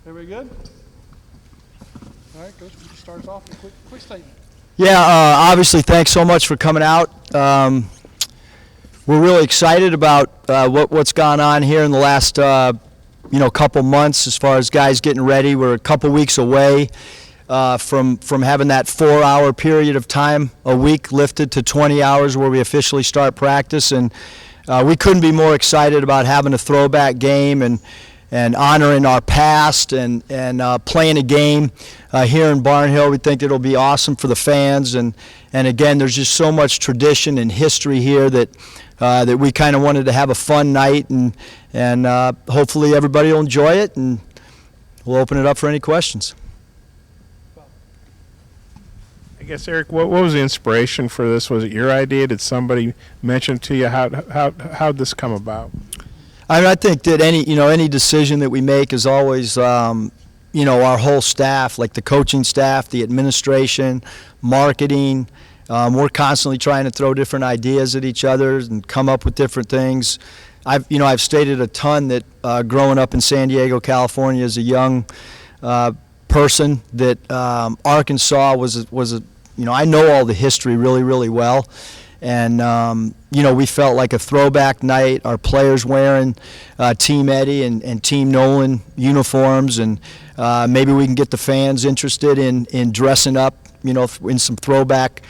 Everybody good? All right, Coach, would you start us off with a quick statement? Yeah, obviously, thanks so much for coming out. We're really excited about what's gone on here in the last, couple months as far as guys getting ready. We're a couple weeks away from having that 4-hour period of time a week lifted to 20 hours where we officially start practice, and we couldn't be more excited about having a throwback game and honoring our past and playing a game here in Barnhill. We think it'll be awesome for the fans, and again, there's just so much tradition and history here that we kind of wanted to have a fun night, and hopefully everybody will enjoy it, and we'll open it up for any questions. I guess, Eric, what was the inspiration for this? Was it your idea? Did somebody mention to you? How'd this come about? I think that any decision that we make is always, our whole staff, like the coaching staff, the administration, marketing. We're constantly trying to throw different ideas at each other and come up with different things. I've stated a ton that growing up in San Diego, California, as a young person, that Arkansas was I know all the history really, really well. And, we felt like a throwback night. Our players wearing Team Eddie and Team Nolan uniforms, and maybe we can get the fans interested in dressing up, in some throwback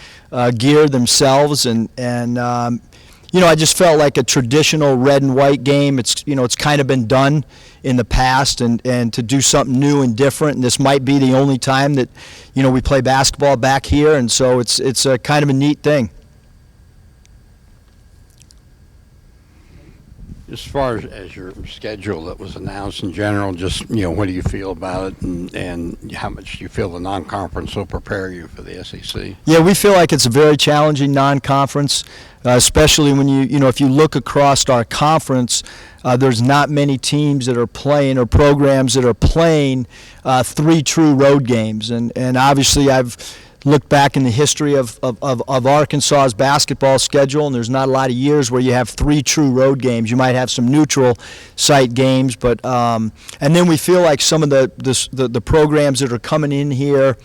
gear themselves. And I just felt like a traditional red and white game. It's kind of been done in the past, and to do something new and different. And this might be the only time that, we play basketball back here, and so it's a kind of a neat thing. As far as your schedule that was announced in general, just, what do you feel about it, and how much do you feel the non-conference will prepare you for the SEC? Yeah, we feel like it's a very challenging non-conference, especially when if you look across our conference, there's not many teams that are playing or programs that are playing 3 true road games. And obviously I've look back in the history of Arkansas's basketball schedule, and there's not a lot of years where you have 3 true road games. You might have some neutral site games, but and then we feel like some of the programs that are coming in here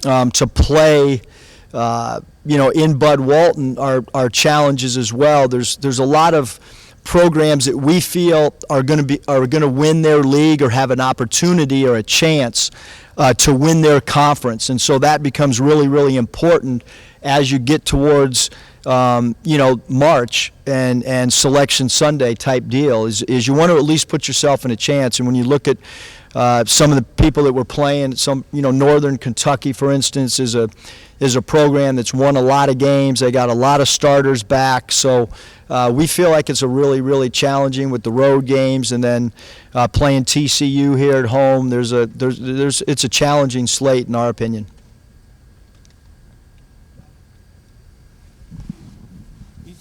to play, in Bud Walton are challenges as well. There's a lot of programs that we feel are going to win their league or have an opportunity or a chance to win their conference, and so that becomes really, really important as you get towards March and Selection Sunday type deal. Is you want to at least put yourself in a chance. And when you look at some of the people that were playing, Northern Kentucky, for instance, is a program that's won a lot of games. They got a lot of starters back, so we feel like it's a really, really challenging with the road games, and then playing TCU here at home. It's a challenging slate in our opinion.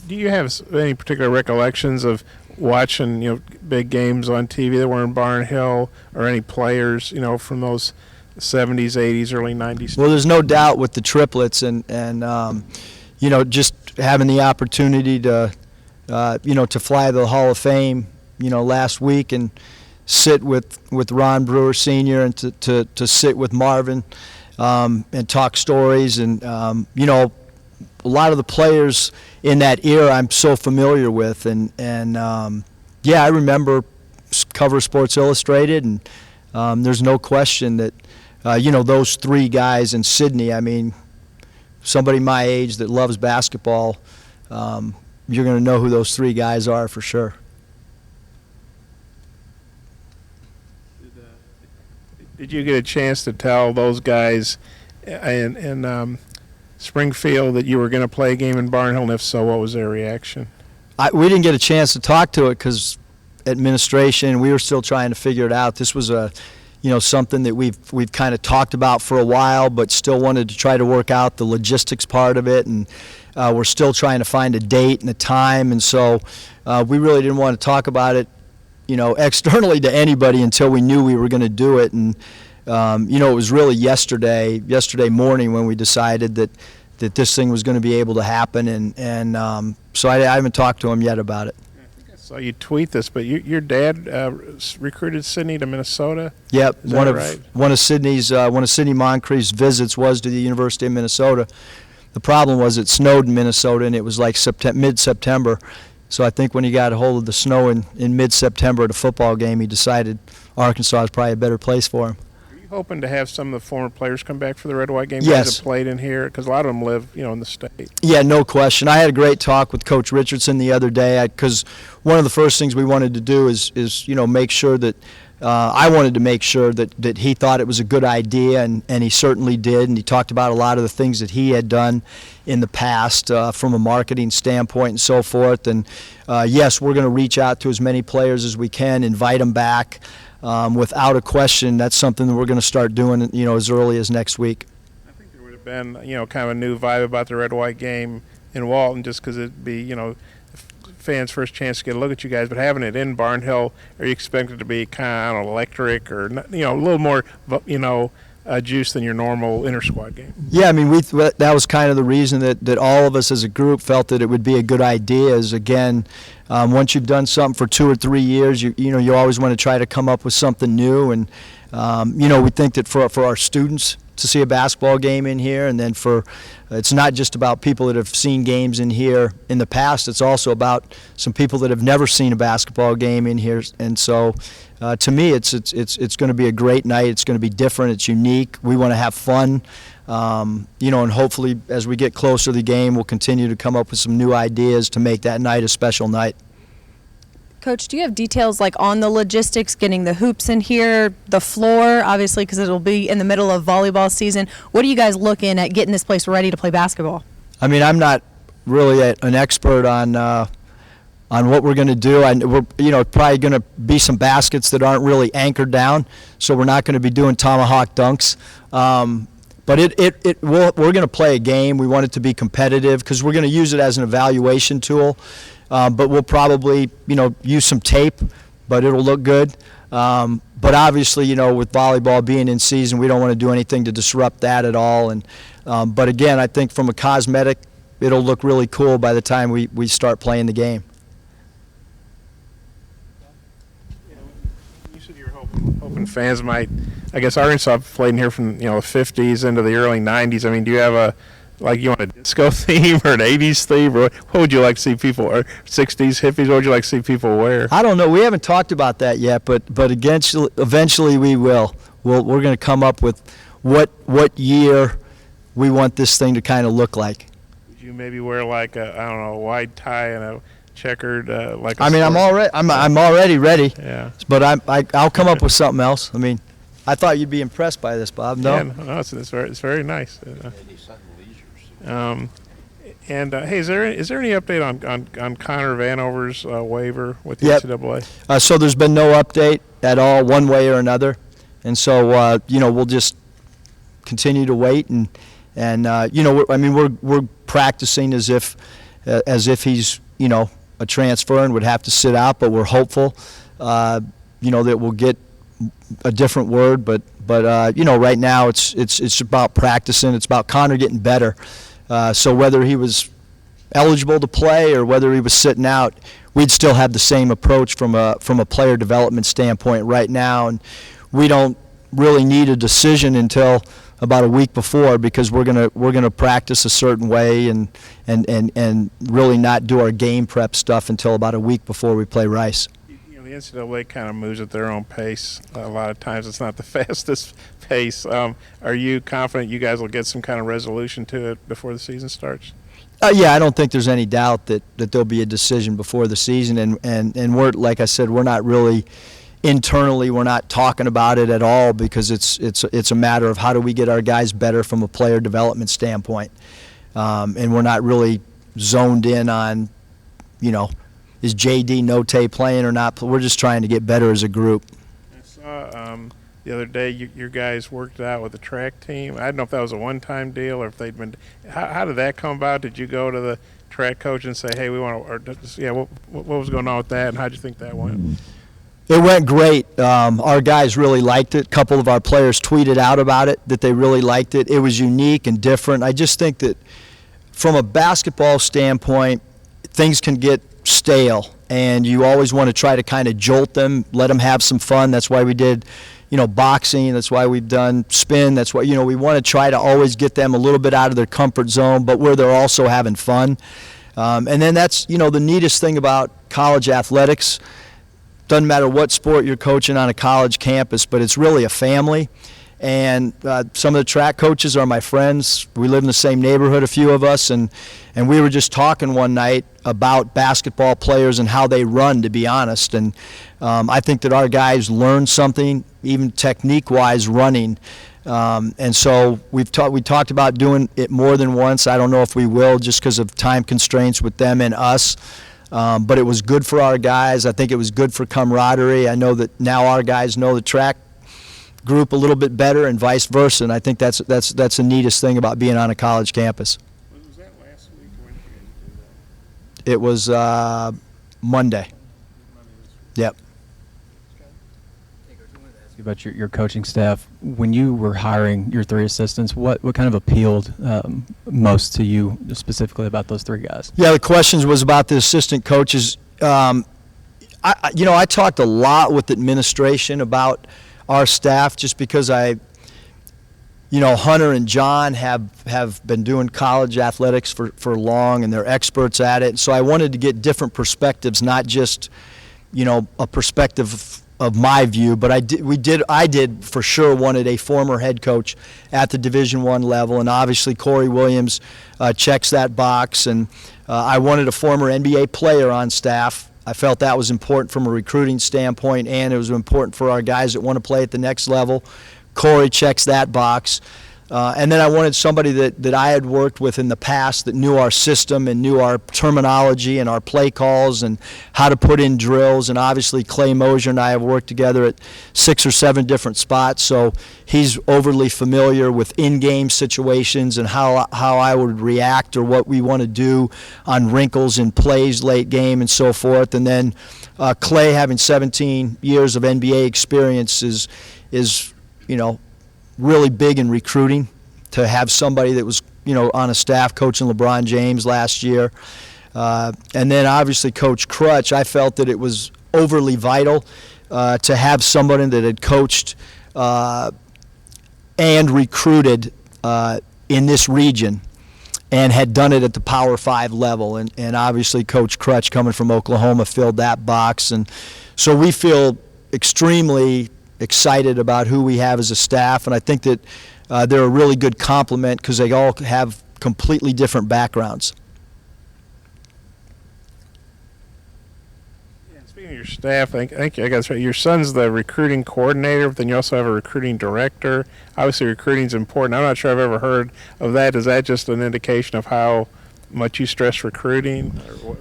Do you have any particular recollections of watching, big games on TV that were in Barnhill, or any players, from those 70s, 80s, early 90s? Well, there's no doubt with the triplets, and just having the opportunity to fly to the Hall of Fame, last week, and sit with Ron Brewer Sr. and to sit with Marvin and talk stories, and a lot of the players in that era I'm so familiar with, and I remember cover Sports Illustrated, and there's no question that those 3 guys in Sydney. I mean, somebody my age that loves basketball, you're going to know who those 3 guys are for sure. Did you get a chance to tell those guys in Springfield that you were going to play a game in Barnhill, and if so, what was their reaction? We didn't get a chance to talk to it because administration, we were still trying to figure it out. This was something that we've kind of talked about for a while, but still wanted to try to work out the logistics part of it, and we're still trying to find a date and a time, and so we really didn't want to talk about it, externally to anybody until we knew we were going to do it. And it was really yesterday morning when we decided that this thing was going to be able to happen, and so I haven't talked to him yet about it. I think I saw you tweet this, but your dad recruited Sydney to Minnesota. Yep, Is that right? one of Sidney Moncrief's visits was to the University of Minnesota. The problem was it snowed in Minnesota, and it was like mid-September. So I think when he got a hold of the snow in mid-September at a football game, he decided Arkansas is probably a better place for him. Are you hoping to have some of the former players come back for the Red White game? Yes. Guys that played in here, because a lot of them live, in the state. Yeah, no question. I had a great talk with Coach Richardson the other day because one of the first things we wanted to do is make sure that I wanted to make sure that he thought it was a good idea, and he certainly did, and he talked about a lot of the things that he had done in the past from a marketing standpoint and so forth. And yes, we're going to reach out to as many players as we can, invite them back. Without a question, that's something that we're going to start doing, as early as next week. I think there would have been, kind of a new vibe about the Red-White game in Walton, just because it'd be, fans' first chance to get a look at you guys. But having it in Barnhill, are you expected to be kind of electric or, a little more, juice than your normal inter-squad game? Yeah, I mean, that was kind of the reason that all of us as a group felt that it would be a good idea is, again, once you've done something for 2 or 3 years, you always want to try to come up with something new. And, we think that for our students to see a basketball game in here, and then it's not just about people that have seen games in here in the past, it's also about some people that have never seen a basketball game in here. And so to me, it's going to be a great night. It's going to be different. It's unique. We want to have fun. And hopefully as we get closer to the game, we'll continue to come up with some new ideas to make that night a special night. Coach, do you have details like on the logistics, getting the hoops in here, the floor, obviously because it'll be in the middle of volleyball season? What are you guys looking at getting this place ready to play basketball? I mean, I'm not really an expert on what we're going to do. We're probably going to be some baskets that aren't really anchored down, so we're not going to be doing tomahawk dunks. But we're going to play a game. We want it to be competitive because we're going to use it as an evaluation tool. But we'll probably, use some tape, but it'll look good. But obviously, with volleyball being in season, we don't want to do anything to disrupt that at all. And but again, I think from a cosmetic, it'll look really cool by the time we start playing the game. You said you were hoping fans might. I guess Arkansas played in here from the 50s into the early 90s. I mean, do you have you want a disco theme or an 80s theme, or what would you like to see people, or 60s hippies, what would you like to see people wear? I don't know. We haven't talked about that yet, but eventually we will. We're going to come up with what year we want this thing to kind of look like. Would you maybe wear like a white tie and a checkered I'm already ready. Yeah. But I'll come up with something else. I mean, I thought you'd be impressed by this, Bob. No. Yeah, no, it's very nice. Hey, is there any update on Connor Vanover's waiver with the NCAA? So there's been no update at all, one way or another, and so we'll just continue to wait and we're practicing as if he's a transfer and would have to sit out, but we're hopeful that we'll get a different word, but right now it's about practicing. It's about Connor getting better. So whether he was eligible to play or whether he was sitting out, we'd still have the same approach from a player development standpoint right now, and we don't really need a decision until about a week before because we're gonna practice a certain way and really not do our game prep stuff until about a week before we play Rice. The NCAA kind of moves at their own pace. A lot of times it's not the fastest pace. Are you confident you guys will get some kind of resolution to it before the season starts? Yeah, I don't think there's any doubt that there'll be a decision before the season, and we're, like I said, we're not really internally, we're not talking about it at all because it's a matter of how do we get our guys better from a player development standpoint, and we're not really zoned in on, is J.D. Notte playing or not? We're just trying to get better as a group. I saw the other day your guys worked it out with the track team. I don't know if that was a one-time deal or if they'd been. How did that come about? Did you go to the track coach and say, "Hey, we want to"? What was going on with that, and how did you think that went? It went great. Our guys really liked it. A couple of our players tweeted out about it that they really liked it. It was unique and different. I just think that from a basketball standpoint, things can get stale and you always want to try to kind of jolt them, let them have some fun. That's why we did, boxing. That's why we've done spin. That's why, we want to try to always get them a little bit out of their comfort zone, but where they're also having fun. And then that's, the neatest thing about college athletics. Doesn't matter what sport you're coaching on a college campus, but it's really a family. And some of the track coaches are my friends. We live in the same neighborhood, a few of us, and we were just talking one night about basketball players and how they run, to be honest. And I think that our guys learn something, even technique-wise, running. And so we talked about doing it more than once. I don't know if we will, just because of time constraints with them and us. But it was good for our guys. I think it was good for camaraderie. I know that now our guys know the track group a little bit better, and vice versa. And I think that's the neatest thing about being on a college campus. Was that last week or when did you guys do that? It was Monday. Yep. About your coaching staff, when you were hiring your 3 assistants, what kind of appealed most to you specifically about those 3 guys? Yeah, the questions was about the assistant coaches. I talked a lot with administration about our staff, just because Hunter and John have been doing college athletics for long, and they're experts at it. So I wanted to get different perspectives, not just, a perspective of my view, but I did for sure wanted a former head coach at the Division I level, and obviously Corey Williams checks that box, and I wanted a former NBA player on staff. I felt that was important from a recruiting standpoint, and it was important for our guys that want to play at the next level. Corey checks that box. And then I wanted somebody that I had worked with in the past that knew our system and knew our terminology and our play calls and how to put in drills. And obviously Clay Mosier and I have worked together at 6 or 7 different spots, so he's overly familiar with in-game situations and how I would react or what we want to do on wrinkles in plays late game and so forth. And then Clay, having 17 years of NBA experience, is really big in recruiting, to have somebody that was, on a staff coaching LeBron James last year. And then obviously Coach Crutch, I felt that it was overly vital to have somebody that had coached and recruited in this region and had done it at the Power 5 level. And obviously Coach Crutch, coming from Oklahoma, filled that box. And so we feel extremely excited about who we have as a staff, and I think that they're a really good complement because they all have completely different backgrounds. Yeah, speaking of your staff, I think I got this right. Your son's the recruiting coordinator, but then you also have a recruiting director. Obviously, recruiting is important. I'm not sure I've ever heard of that. Is that just an indication of how much you stress recruiting? Or what,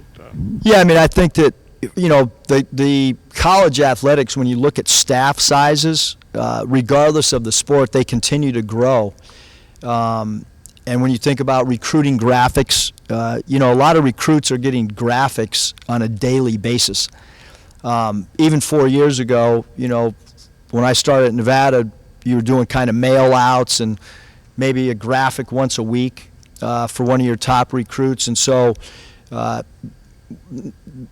Yeah, I mean, I think that the college athletics, when you look at staff sizes, regardless of the sport, they continue to grow. And when you think about recruiting graphics, a lot of recruits are getting graphics on a daily basis. Even 4 years ago, when I started at Nevada, you were doing kind of mail outs and maybe a graphic once a week for one of your top recruits. And so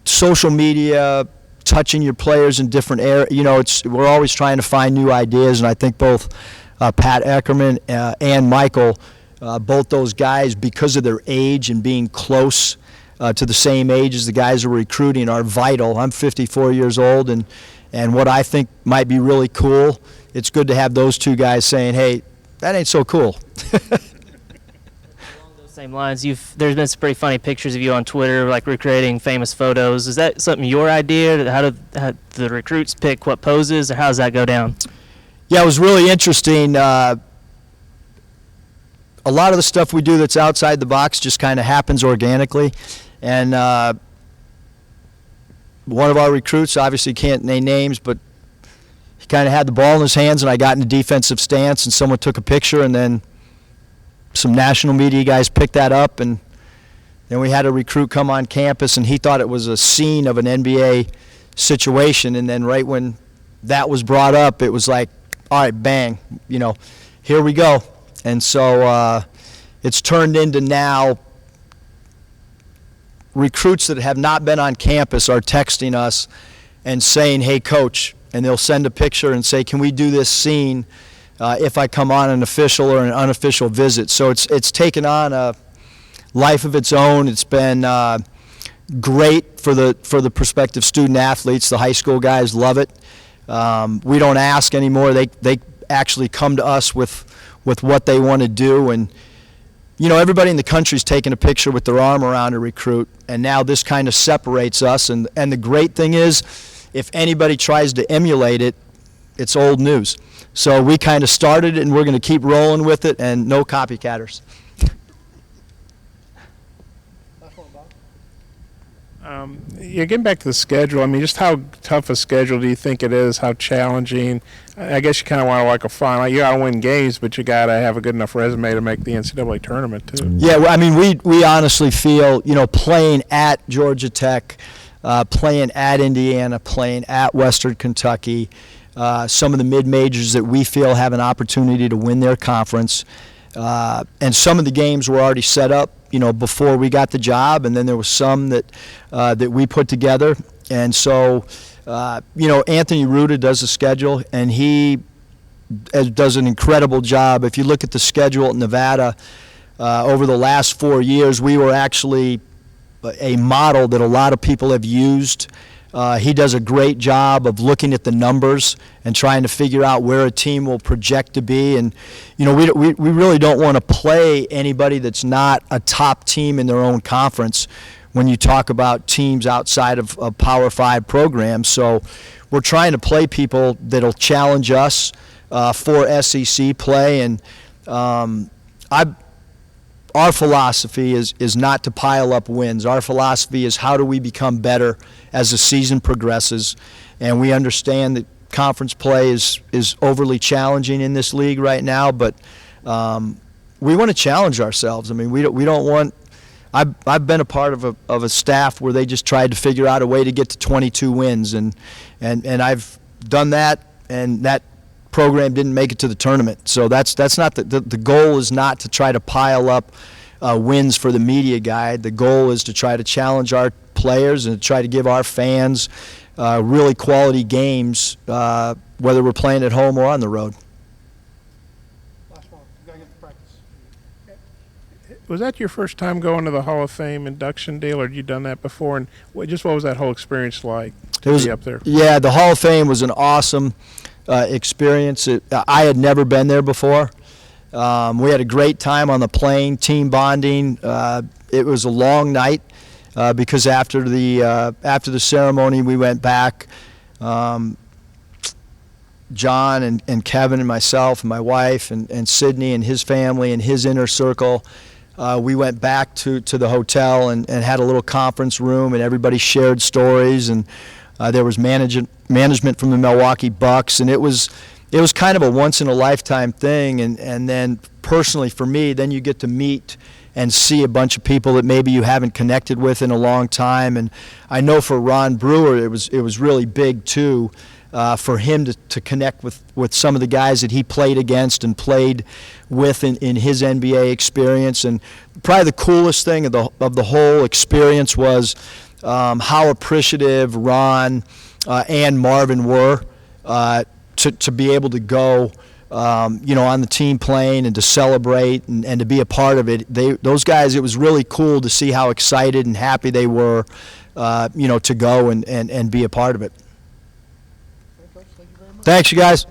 social media, touching your players in different areas, we're always trying to find new ideas, and I think both Pat Eckerman and Michael, both those guys, because of their age and being close to the same age as the guys who are recruiting, are vital. I'm 54 years old, and what I think might be really cool, it's good to have those 2 guys saying, hey, that ain't so cool. Same lines, there's been some pretty funny pictures of you on Twitter, like recreating famous photos. Is that something your idea? How do the recruits pick what poses, or how does that go down? Yeah, it was really interesting. A lot of the stuff we do that's outside the box just kind of happens organically. And one of our recruits, obviously can't name names, but he kind of had the ball in his hands, and I got in a defensive stance, and someone took a picture, and then some national media guys picked that up, and then we had a recruit come on campus, and he thought it was a scene of an NBA situation, and then right when that was brought up, it was like, all right, bang, here we go. And so it's turned into now recruits that have not been on campus are texting us and saying, "Hey, coach," and they'll send a picture and say, "Can we do this scene if I come on an official or an unofficial visit?" So it's taken on a life of its own. It's been great for the prospective student athletes. The high school guys love it. We don't ask anymore. They actually come to us with what they want to do. And you know, everybody in the country's taking a picture with their arm around a recruit, and now this kind of separates us. And the great thing is, if anybody tries to emulate it, it's old news. So we kind of started it, and we're going to keep rolling with it, and no copycatters. Yeah, getting back to the schedule, I mean, just how tough a schedule do you think it is? How challenging? I guess you kind of want to like a final. You got to win games, but you got to have a good enough resume to make the NCAA tournament too. Yeah, well, I mean, we honestly feel, you know, playing at Georgia Tech, playing at Indiana, playing at Western Kentucky, some of the mid-majors that we feel have an opportunity to win their conference, and some of the games were already set up, you know, before we got the job, and then there was some that we put together. And so, you know, Anthony Ruda does the schedule, and he does an incredible job. If you look at the schedule at Nevada over the last 4 years, we were actually a model that a lot of people have used. He does a great job of looking at the numbers and trying to figure out where a team will project to be. And, you know, we really don't want to play anybody that's not a top team in their own conference when you talk about teams outside of Power 5 programs. So we're trying to play people that'll challenge us for SEC play. And our philosophy is not to pile up wins. Our philosophy is how do we become better as the season progresses. And we understand that conference play is overly challenging in this league right now, but we want to challenge ourselves. I mean, we don't want. I've been a part of a staff where they just tried to figure out a way to get to 22 wins, and I've done that, and that program didn't make it to the tournament. So that's not the goal is not to try to pile up wins for the media guide. The goal is to try to challenge our players and to try to give our fans really quality games, whether we're playing at home or on the road. Last one. We gotta get to practice. Was that your first time going to the Hall of Fame induction deal, or had you done that before? And what was that whole experience like to be up there? Yeah, the Hall of Fame was an awesome experience. I had never been there before. We had a great time on the plane, team bonding. It was a long night because after the ceremony we went back. John and Kevin and myself and my wife and Sydney and his family and his inner circle, we went back to the hotel and had a little conference room, and everybody shared stories, and there was management from the Milwaukee Bucks, and it was kind of a once-in-a-lifetime thing. And then personally for me, then you get to meet and see a bunch of people that maybe you haven't connected with in a long time. And I know for Ron Brewer, it was really big too, for him to connect with some of the guys that he played against and played with in his NBA experience. And probably the coolest thing of the whole experience was how appreciative Ron and Marvin were to be able to go, you know, on the team plane and to celebrate and to be a part of it. Those guys, it was really cool to see how excited and happy they were, you know, to go and be a part of it. Okay, Coach, thank you very much. Thanks, you guys.